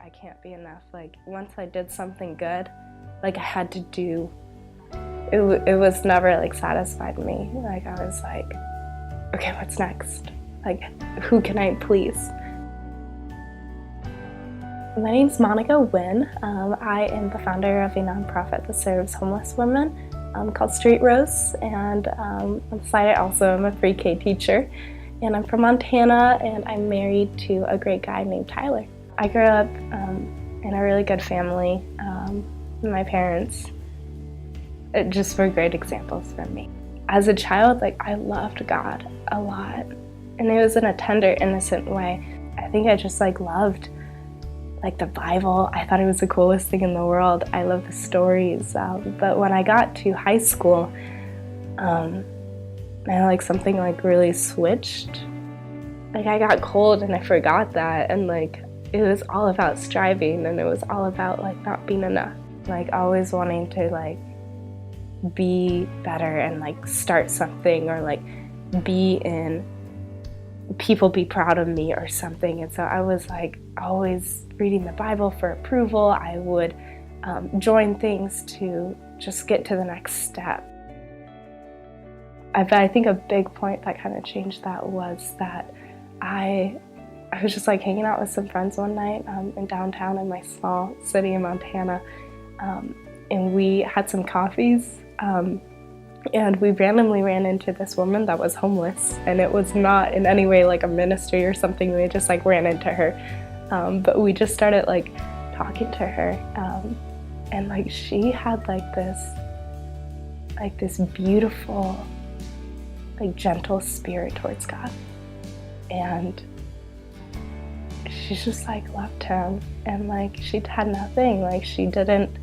I can't be enough. Like, once I did something good, like, I had to do, it was never, like, satisfied me. Like, I was like, okay, what's next? Like, who can I please? My name's Monica Winn. I am the founder of a nonprofit that serves homeless women called Street Rose, and on the side also I'm a pre-K teacher, and I'm from Montana, and I'm married to a great guy named Tyler. I grew up in a really good family. My parents just were great examples for me. As a child, like, I loved God a lot, and it was in a tender, innocent way. I think I just loved the Bible. I thought it was the coolest thing in the world. I love the stories. But when I got to high school, something really switched. Like, I got cold and I forgot that, and it was all about striving, and it was all about not being enough. Always wanting to be better and start something, or be in, people be proud of me or something. And so I was always reading the Bible for approval. I would join things to just get to the next step. I think a big point that kind of changed that was that I was just hanging out with some friends one night in downtown in my small city in Montana, and we had some coffees, and we randomly ran into this woman that was homeless, and it was not in any way a ministry or something. We just ran into her, but we just started talking to her, and she had this beautiful gentle spirit towards God, and she just loved him, and she had nothing. She didn't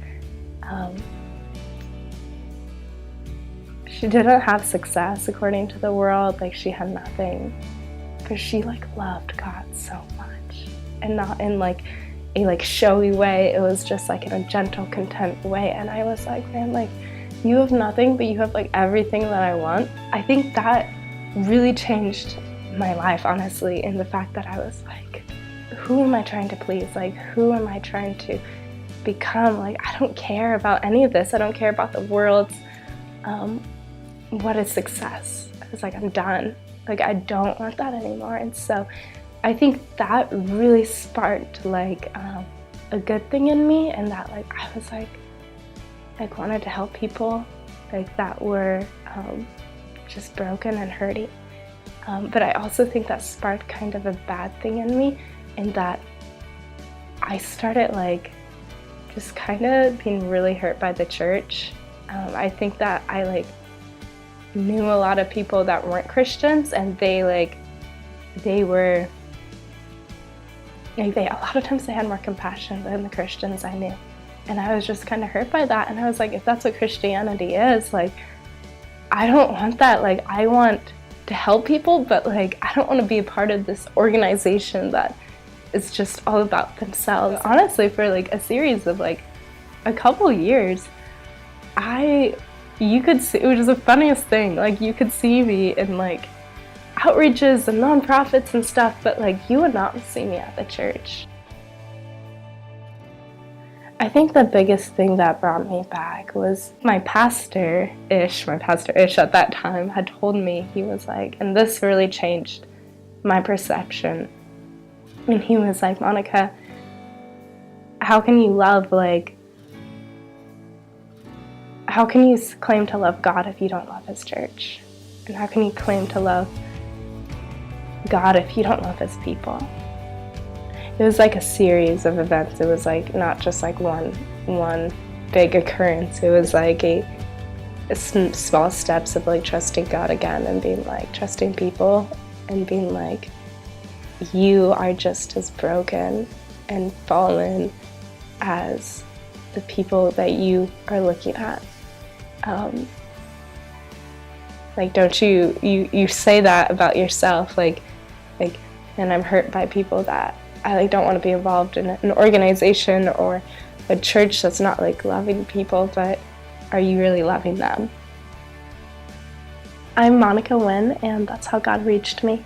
have success according to the world. She had nothing, but she loved God so much, and not in a showy way. It was just in a gentle, content way. And I was man, you have nothing, but you have everything that I want. I think that really changed my life, honestly, in the fact that I was who am I trying to please? Who am I trying to become? I don't care about any of this. I don't care about the world's what is success. I was I'm done. I don't want that anymore. And so I think that really sparked a good thing in me, and that I was wanted to help people that were just broken and hurting. But I also think that sparked kind of a bad thing in me, in that I started just kind of being really hurt by the church. I think that I knew a lot of people that weren't Christians, and they were a lot of times they had more compassion than the Christians I knew. And I was just kind of hurt by that, and I was if that's what Christianity is, I don't want that. I want to help people, but I don't want to be a part of this organization that is just all about themselves. Honestly, for a series of a couple years, you could see, it was just the funniest thing, you could see me in outreaches and nonprofits and stuff, but you would not see me at the church. I think the biggest thing that brought me back was my pastor-ish at that time had told me, he was and this really changed my perception. And he was Monica, how can you love, how can you claim to love God if you don't love His church? And how can you claim to love God if you don't love His people? It was a series of events. It was not just one big occurrence. It was small steps of trusting God again, and being trusting people, and being you are just as broken and fallen as the people that you are looking at. Like, don't you say that about yourself, like, and I'm hurt by people that I like don't want to be involved in an organization or a church that's not like loving people, but are you really loving them? I'm Monica Winn, and that's how God reached me.